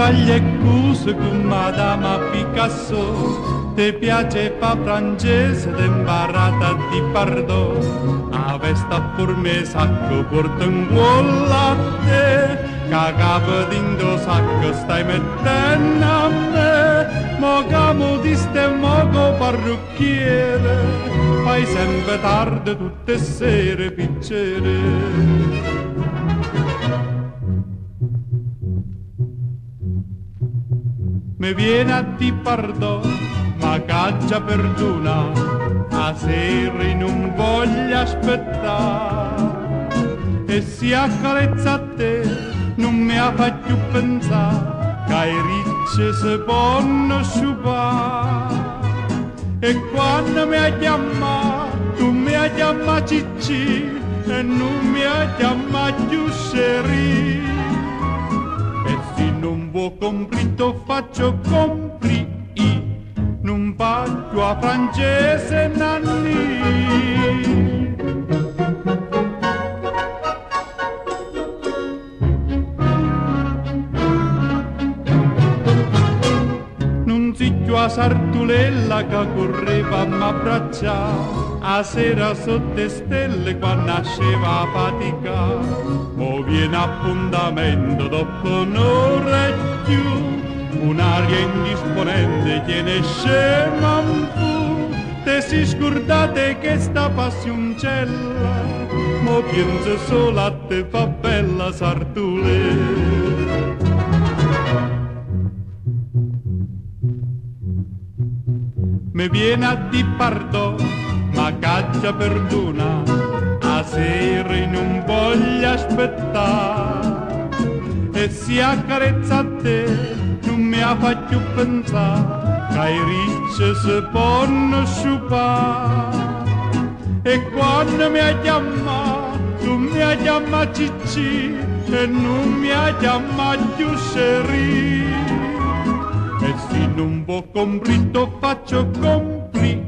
tagli e cuse con Madama Picasso, ti piace pa francese, ti imparata di pardon, a vesta pur me sacco porta un buon latte, che capo d'indo sacco stai mettendo a me, mo camo di ste moco parrucchiere, fai sempre tardi tutte sere piccere. Mi viene a di pardon, ma caccia perdona, a sera non voglio aspettare. E si accarezza a te, non mi fa più pensare, che i ricci si possono sciupare. E quando mi ha chiamato, tu mi hai chiamato Cicci, e non mi hai chiamato più Sherry. E se non vuoi comprito faccio compri, non faccio a francese nanni. Non si più a Sartulella che correva a m'abbracciare, a sera sotto stelle quando nasceva a fatica. Mo viene appuntamento dopo un'ora e più, un'aria indisponente tiene scema un fu. Te si scordate che sta passioncella, mo penso solo a te fa bella Sartulella. Mi viene a di pardon, ma caccia perdona, a sera non voglio aspettare. E si accarezza a te, non mi fa più pensare, che i ricci si possono sciupare. E quando mi ha chiamato, tu mi hai chiamato Cicci, e non mi hai chiamato più Sherry. E se non vuoi comprito faccio compri,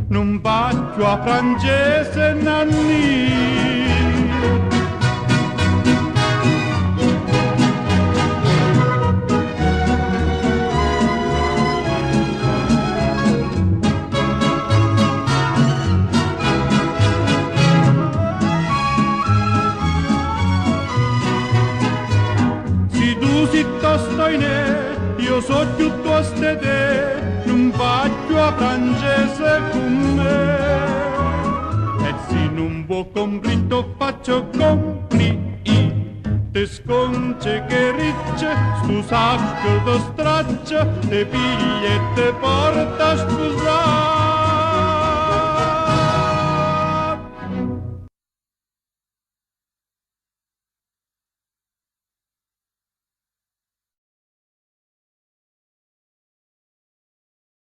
non faccio a francese nanni. Se tu sei tostoine, io so piuttosto te, non faccio a francese con me. E se non vuoi comprito faccio compri, te sconce che ricce, stu sacco di straccia, te piglia e te porta